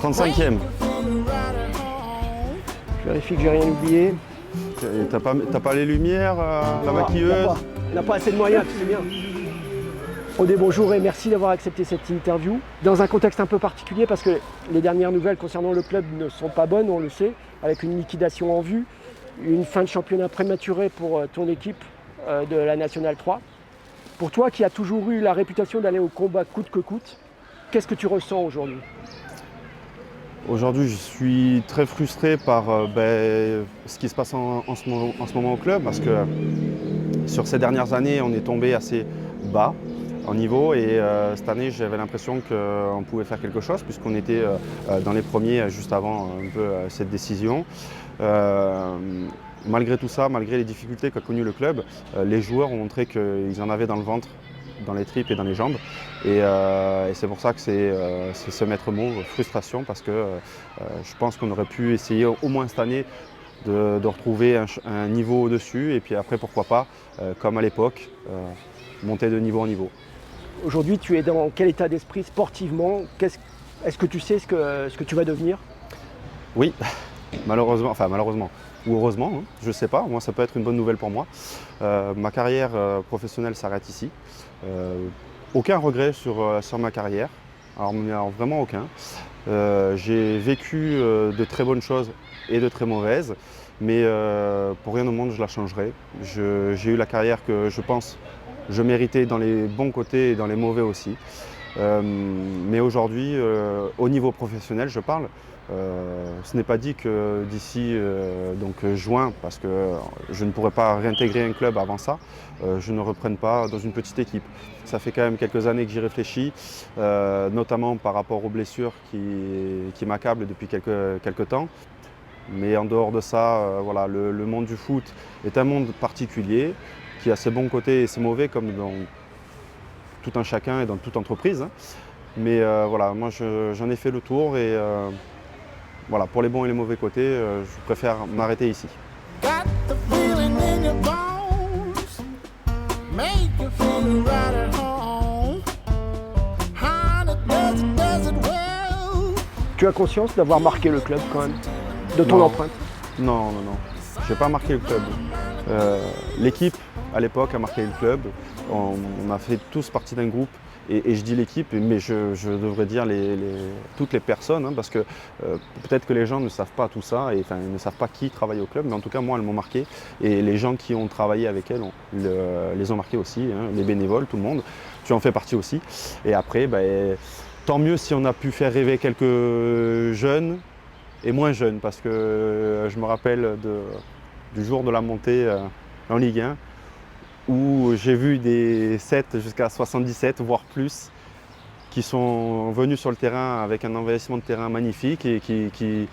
35e. Je vérifie que j'ai rien oublié. T'as pas les lumières, la maquilleuse? On n'a pas assez de moyens, tu sais bien. Odé, bonjour et merci d'avoir accepté cette interview. Dans un contexte un peu particulier parce que les dernières nouvelles concernant le club ne sont pas bonnes, on le sait, avec une liquidation en vue, une fin de championnat prématurée pour ton équipe de la Nationale 3. Pour toi qui as toujours eu la réputation d'aller au combat coûte que coûte, qu'est-ce que tu ressens aujourd'hui? Aujourd'hui, je suis très frustré par ce qui se passe en ce moment au club parce que sur ces dernières années, on est tombé assez bas en niveau et cette année, j'avais l'impression qu'on pouvait faire quelque chose puisqu'on était dans les premiers juste avant un peu cette décision. Malgré tout ça, malgré les difficultés qu'a connues le club, les joueurs ont montré qu'ils en avaient dans le ventre, dans les tripes et dans les jambes. Et c'est pour ça que c'est ce maître mot, frustration, parce que je pense qu'on aurait pu essayer au moins cette année de retrouver un niveau au-dessus et puis après, pourquoi pas, comme à l'époque, monter de niveau en niveau. Aujourd'hui, tu es dans quel état d'esprit sportivement? Est-ce que tu sais ce que tu vas devenir? Oui, malheureusement, ou heureusement, hein, je ne sais pas, moi ça peut être une bonne nouvelle pour moi. Ma carrière professionnelle s'arrête ici. Aucun regret sur ma carrière, alors vraiment aucun. J'ai vécu de très bonnes choses et de très mauvaises, mais pour rien au monde je la changerai. J'ai eu la carrière que je pense je méritais dans les bons côtés et dans les mauvais aussi. Mais aujourd'hui, au niveau professionnel, je parle. Ce n'est pas dit que d'ici juin, parce que je ne pourrai pas réintégrer un club avant ça, je ne reprenne pas dans une petite équipe. Ça fait quand même quelques années que j'y réfléchis, notamment par rapport aux blessures qui m'accablent depuis quelques temps. Mais en dehors de ça, voilà, le monde du foot est un monde particulier qui a ses bons côtés et ses mauvais comme dans tout un chacun et dans toute entreprise. Mais voilà, moi j'en ai fait le tour et voilà, pour les bons et les mauvais côtés, je préfère m'arrêter ici. Tu as conscience d'avoir marqué le club quand même, de ton empreinte? Non, je n'ai pas marqué le club. L'équipe à l'époque a marqué le club. On a fait tous partie d'un groupe. Et je dis l'équipe, mais je devrais dire toutes les personnes, hein, parce que peut-être que les gens ne savent pas tout ça, et ne savent pas qui travaille au club, mais en tout cas moi elles m'ont marqué, et les gens qui ont travaillé avec elles les ont marqués aussi, hein, les bénévoles, tout le monde, tu en fais partie aussi. Et après, tant mieux si on a pu faire rêver quelques jeunes et moins jeunes, parce que je me rappelle du jour de la montée en Ligue 1, où j'ai vu des 7 jusqu'à 77, voire plus, qui sont venus sur le terrain avec un envahissement de terrain magnifique et qui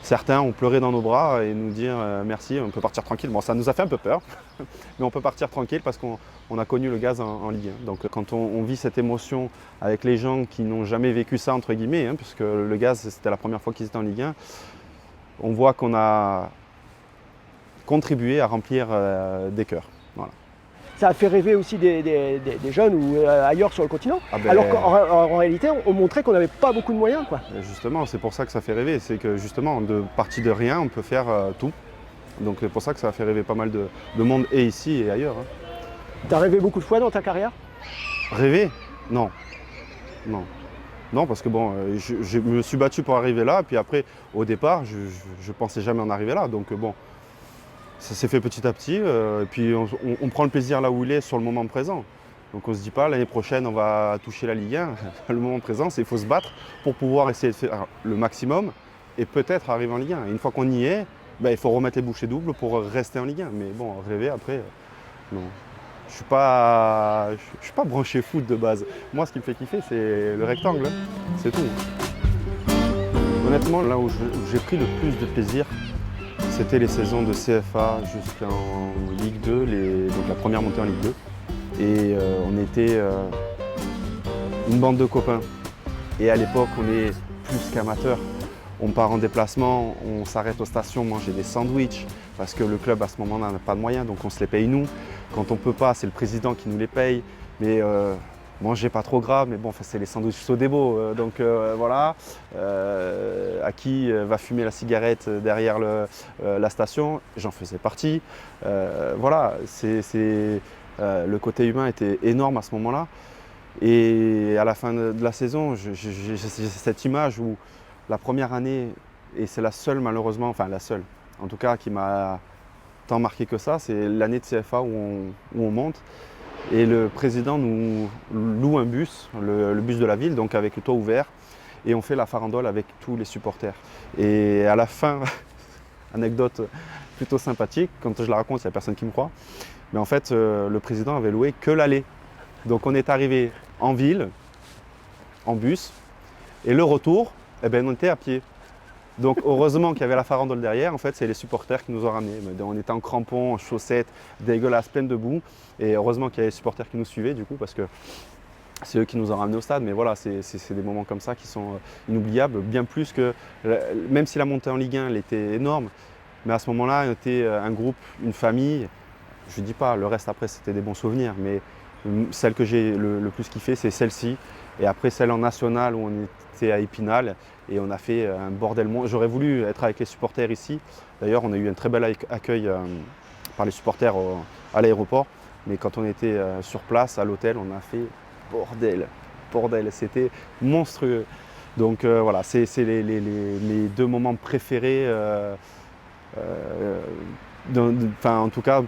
certains ont pleuré dans nos bras et nous dire merci, on peut partir tranquille. Bon, ça nous a fait un peu peur, mais on peut partir tranquille parce qu'on a connu le gaz en Ligue 1. Donc quand on vit cette émotion avec les gens qui n'ont jamais vécu ça, entre guillemets, hein, puisque le gaz c'était la première fois qu'ils étaient en Ligue 1, on voit qu'on a contribué à remplir des cœurs. Voilà. Ça a fait rêver aussi des jeunes ou ailleurs sur le continent. Alors qu'en réalité, on montrait qu'on n'avait pas beaucoup de moyens, quoi. Justement, c'est pour ça que ça fait rêver. C'est que justement, de partir de rien, on peut faire tout. Donc c'est pour ça que ça a fait rêver pas mal de monde, et ici et ailleurs. Hein. T'as rêvé beaucoup de fois dans ta carrière? Rêver? Non. Non, parce que bon, je me suis battu pour arriver là. Puis après, au départ, je pensais jamais en arriver là. Donc bon. Ça s'est fait petit à petit, et puis on prend le plaisir là où il est sur le moment présent. Donc on ne se dit pas l'année prochaine on va toucher la Ligue 1. Le moment présent, c'est qu'il faut se battre pour pouvoir essayer de faire le maximum et peut-être arriver en Ligue 1. Et une fois qu'on y est, il faut remettre les bouchées doubles pour rester en Ligue 1. Mais bon, rêver après, non. Je ne suis pas branché foot de base. Moi, ce qui me fait kiffer, c'est le rectangle, c'est tout. Honnêtement, là où j'ai pris le plus de plaisir, c'était les saisons de CFA jusqu'en Ligue 2, donc la première montée en Ligue 2. Et on était une bande de copains. Et à l'époque, on est plus qu'amateurs. On part en déplacement, on s'arrête aux stations manger des sandwichs parce que le club à ce moment-là n'a pas de moyens, donc on se les paye nous. Quand on ne peut pas, c'est le président qui nous les paye. Mais Manger pas trop gras, mais bon, c'est les sandwichs Sodebo, donc voilà. À qui va fumer la cigarette derrière la station, j'en faisais partie. Voilà, le côté humain était énorme à ce moment-là. Et à la fin de la saison, j'ai cette image où la première année, et c'est la seule malheureusement, enfin la seule, en tout cas qui m'a tant marqué que ça, c'est l'année de CFA où on monte. Et le président nous loue un bus, le bus de la ville, donc avec le toit ouvert, et on fait la farandole avec tous les supporters. Et à la fin, anecdote plutôt sympathique, quand je la raconte, il n'y a personne qui me croit, mais en fait, le président avait loué que l'aller. Donc on est arrivé en ville, en bus, et le retour, eh ben, on était à pied. Donc heureusement qu'il y avait la farandole derrière, en fait c'est les supporters qui nous ont ramenés. On était en crampons, en chaussettes, dégueulasses, pleines de boue. Et heureusement qu'il y avait les supporters qui nous suivaient du coup parce que c'est eux qui nous ont ramenés au stade. Mais voilà, c'est des moments comme ça qui sont inoubliables, bien plus que, même si la montée en Ligue 1 elle était énorme, mais à ce moment-là on était un groupe, une famille. Je ne dis pas, le reste après c'était des bons souvenirs, mais celle que j'ai le plus kiffé c'est celle-ci. Et après celle en national où on était à Épinal et on a fait un bordel. J'aurais voulu être avec les supporters ici. D'ailleurs on a eu un très bel accueil par les supporters à l'aéroport. Mais quand on était sur place à l'hôtel, on a fait bordel. C'était monstrueux. Donc voilà, c'est mes deux moments préférés. En tout cas,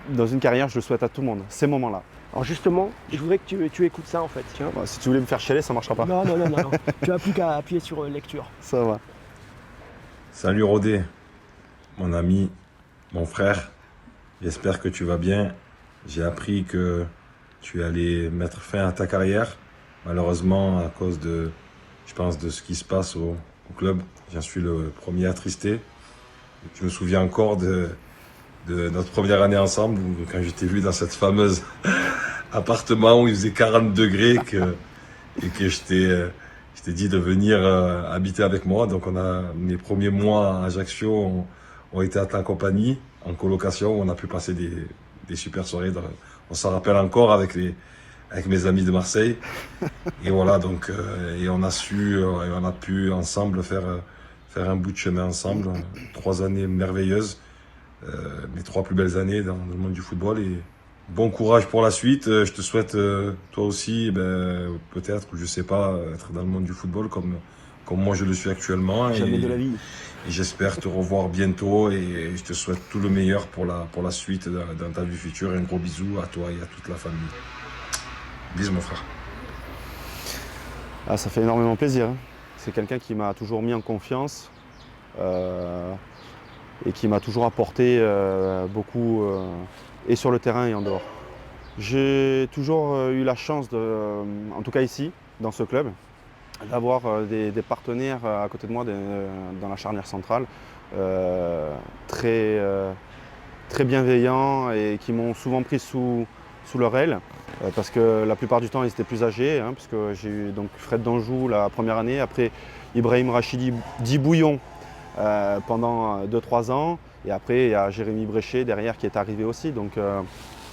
dans une carrière, je le souhaite à tout le monde, ces moments-là. Alors justement, je voudrais que tu écoutes ça en fait. Tiens. Bah, si tu voulais me faire chialer, ça ne marchera pas. Non. Tu n'as plus qu'à appuyer sur lecture. Ça va. Salut Rodé, mon ami, mon frère. J'espère que tu vas bien. J'ai appris que tu allais mettre fin à ta carrière. Malheureusement, à cause de ce qui se passe au club, j'en suis le premier attristé. Je me souviens encore de notre première année ensemble, quand je t'ai vu dans cette fameuse appartement où il faisait 40 degrés et que je t'ai dit de venir habiter avec moi. Donc mes premiers mois à Ajaccio ont été à ta compagnie, en colocation, où on a pu passer des super soirées. On s'en rappelle encore avec mes amis de Marseille. Et voilà, donc, et on a pu ensemble faire un bout de chemin ensemble. 3 années merveilleuses. Mes 3 plus belles années dans le monde du football. Et bon courage pour la suite. Je te souhaite, toi aussi, peut-être, je sais pas, être dans le monde du football comme moi je le suis actuellement. Jamais de la vie. Et j'espère te revoir bientôt et je te souhaite tout le meilleur pour la suite dans ta vie future. Et un gros bisou à toi et à toute la famille. Bisous mon frère. Ah, ça fait énormément plaisir. C'est quelqu'un qui m'a toujours mis en confiance et qui m'a toujours apporté beaucoup et sur le terrain et en dehors. J'ai toujours eu la chance, en tout cas ici, dans ce club, d'avoir des partenaires à côté de moi dans la charnière centrale, très bienveillants et qui m'ont souvent pris sous leur aile, parce que la plupart du temps ils étaient plus âgés, parce que j'ai eu donc Fred Danjou la première année, après Ibrahim Rachidi dit Bouillon pendant 2-3 ans, et après il y a Jérémy Bréchet derrière qui est arrivé aussi. Donc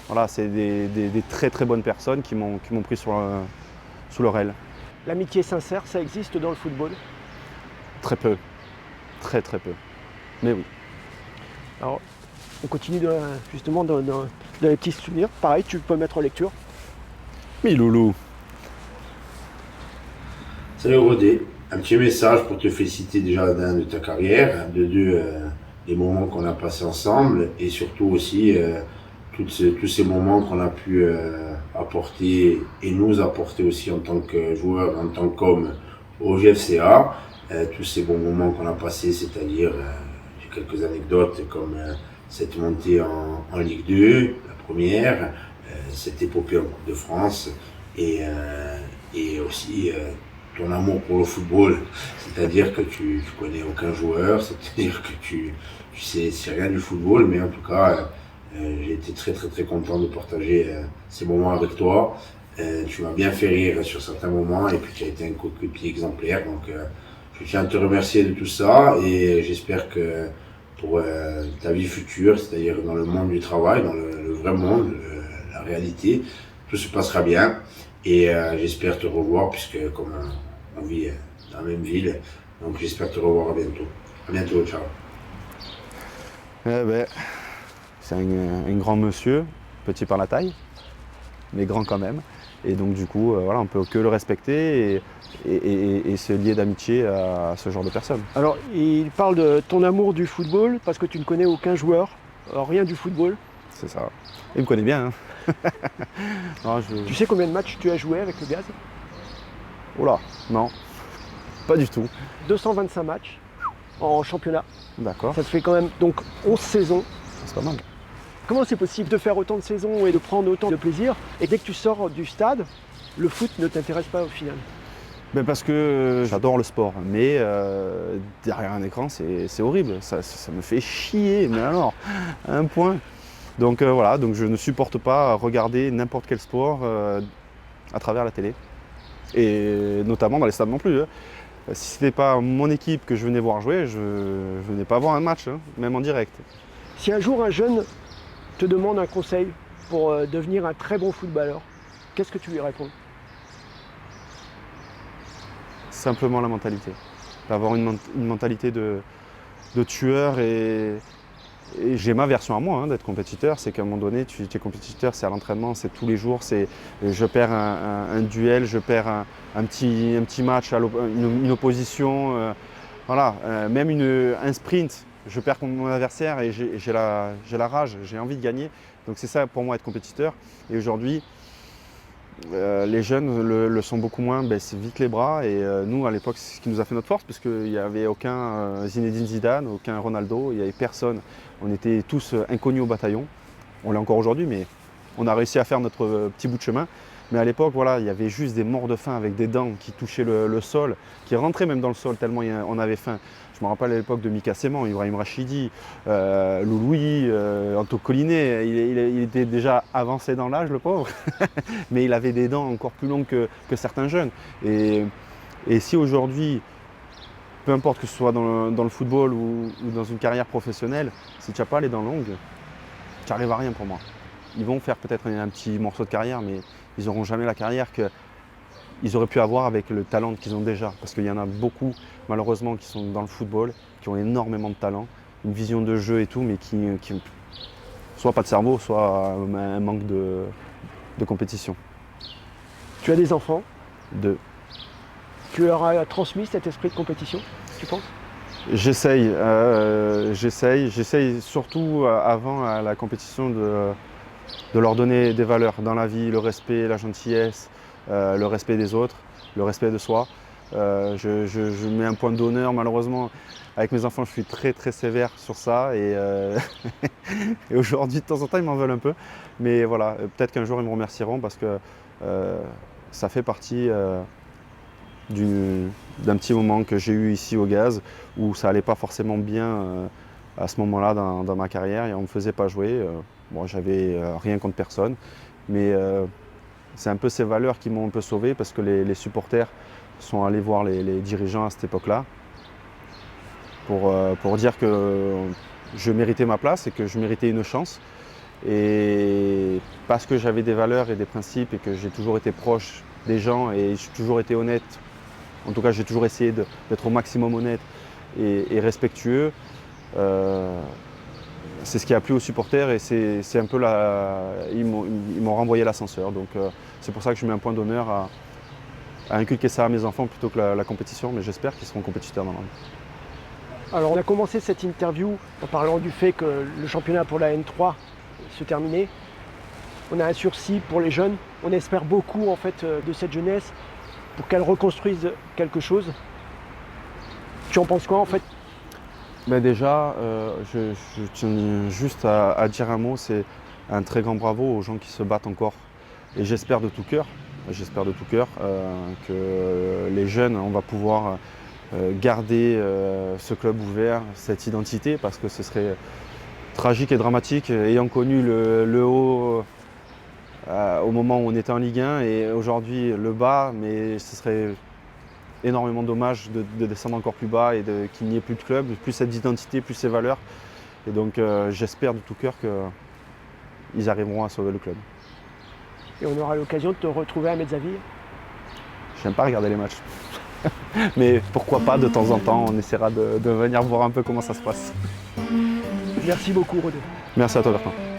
voilà, c'est des très très bonnes personnes qui m'ont pris sous leur aile. L'amitié sincère, ça existe dans le football? Très peu, très peu, mais oui. Alors, on continue justement dans les petits souvenirs. Pareil, tu peux mettre en lecture. Oui, loulou. Salut Rodé, un petit message pour te féliciter déjà d'un de ta carrière, de deux les moments qu'on a passés ensemble et surtout aussi tous ces moments qu'on a pu apporter et nous apporter aussi en tant que joueur, en tant qu'homme au GFCA. Tous ces bons moments qu'on a passés, c'est-à-dire j'ai quelques anecdotes comme cette montée en Ligue 2, la première, cette épopée en Coupe de France et aussi ton amour pour le football, c'est-à-dire que tu connais aucun joueur, c'est-à-dire que tu sais rien du football, mais en tout cas j'ai été très très très content de partager ces moments avec toi. Tu m'as bien fait rire sur certains moments et puis tu as été un coéquipier exemplaire, donc je tiens à te remercier de tout ça et j'espère que pour ta vie future, c'est-à-dire dans le monde du travail, dans le vrai monde, la réalité, tout se passera bien. Et j'espère te revoir, puisque comme on vit dans la même ville, donc j'espère te revoir à bientôt. À bientôt, ciao. C'est un grand monsieur, petit par la taille, mais grand quand même. Et donc du coup, voilà, on ne peut que le respecter et se lier d'amitié à ce genre de personnes. Alors, il parle de ton amour du football parce que tu ne connais aucun joueur, rien du football. C'est ça. Il me connaît bien. Hein. Non, Tu sais combien de matchs tu as joué avec le Gaz? Oh là, non, pas du tout. 225 matchs en championnat. D'accord, Ça te fait quand même donc 11 saisons. c'est pas mal. Comment c'est possible de faire autant de saisons et de prendre autant de plaisir et dès que tu sors du stade, le foot ne t'intéresse pas au final? Ben parce que j'adore le sport, mais derrière un écran, c'est horrible. Ça me fait chier, mais alors, à un point. Donc voilà, donc je ne supporte pas regarder n'importe quel sport à travers la télé. Et notamment dans les stades non plus. Hein. Si ce n'était pas mon équipe que je venais voir jouer, je ne venais pas voir un match, hein, même en direct. Si un jour un jeune te demande un conseil pour devenir un très bon footballeur, qu'est-ce que tu lui réponds? Simplement la mentalité. D'avoir une mentalité de tueur et j'ai ma version à moi hein, d'être compétiteur, c'est qu'à un moment donné, tu es compétiteur, c'est à l'entraînement, c'est tous les jours, c'est je perds un duel, je perds un petit match, une opposition, voilà, même un sprint, je perds contre mon adversaire et j'ai la rage, j'ai envie de gagner. Donc c'est ça pour moi être compétiteur. Et aujourd'hui, les jeunes le sont beaucoup moins, c'est vite les bras et nous à l'époque c'est ce qui nous a fait notre force parce qu'il n'y avait aucun Zinedine Zidane, aucun Ronaldo, il n'y avait personne, on était tous inconnus au bataillon, on l'est encore aujourd'hui mais on a réussi à faire notre petit bout de chemin. Mais à l'époque voilà, il y avait juste des morts de faim avec des dents qui touchaient le sol, qui rentraient même dans le sol tellement on avait faim. Je me rappelle à l'époque de Mika Seman, Ibrahim Rachidi, Louloui, Anto Collinet, il était déjà avancé dans l'âge le pauvre, mais il avait des dents encore plus longues que certains jeunes. Et si aujourd'hui, peu importe que ce soit dans le football ou dans une carrière professionnelle, si tu n'as pas les dents longues, tu n'arrives à rien pour moi. Ils vont faire peut-être un petit morceau de carrière, mais ils n'auront jamais la carrière qu'ils auraient pu avoir avec le talent qu'ils ont déjà. Parce qu'il y en a beaucoup, malheureusement, qui sont dans le football, qui ont énormément de talent, une vision de jeu et tout, mais qui soit pas de cerveau, soit un manque de compétition. Tu as des enfants, 2. tu leur as transmis cet esprit de compétition, tu penses? J'essaye surtout avant la compétition de leur donner des valeurs dans la vie, le respect, la gentillesse, le respect des autres, le respect de soi. Je mets un point d'honneur, malheureusement, avec mes enfants je suis très très sévère sur ça et aujourd'hui de temps en temps ils m'en veulent un peu. Mais voilà, peut-être qu'un jour ils me remercieront parce que ça fait partie d'un petit moment que j'ai eu ici au Gaz où ça allait pas forcément bien à ce moment-là dans ma carrière et on ne me faisait pas jouer. Bon, j'avais rien contre personne, mais c'est un peu ces valeurs qui m'ont un peu sauvé parce que les supporters sont allés voir les dirigeants à cette époque-là pour dire que je méritais ma place et que je méritais une chance. Et parce que j'avais des valeurs et des principes et que j'ai toujours été proche des gens et j'ai toujours été honnête, en tout cas j'ai toujours essayé d'être au maximum honnête et respectueux, c'est ce qui a plu aux supporters et c'est un peu ils m'ont renvoyé l'ascenseur. Donc c'est pour ça que je mets un point d'honneur à inculquer ça à mes enfants plutôt que la compétition, mais j'espère qu'ils seront compétiteurs dans la vie. Alors on a commencé cette interview en parlant du fait que le championnat pour la N3 se terminait. On a un sursis pour les jeunes. On espère beaucoup en fait de cette jeunesse pour qu'elle reconstruise quelque chose. Tu en penses quoi en fait? Ben déjà, je tiens juste à dire un mot, c'est un très grand bravo aux gens qui se battent encore. Et j'espère de tout cœur que les jeunes, on va pouvoir garder ce club ouvert, cette identité, parce que ce serait tragique et dramatique, ayant connu le haut au moment où on était en Ligue 1 et aujourd'hui le bas, mais ce serait énormément dommage de descendre encore plus bas et qu'il n'y ait plus de club, plus cette identité, plus ces valeurs. Et donc j'espère de tout cœur qu'ils arriveront à sauver le club. et on aura l'occasion de te retrouver à Mezzaville. J'aime pas regarder les matchs. Mais pourquoi pas, de temps en temps, on essaiera de venir voir un peu comment ça se passe. Merci beaucoup, Rodé. Merci à toi, Bertrand.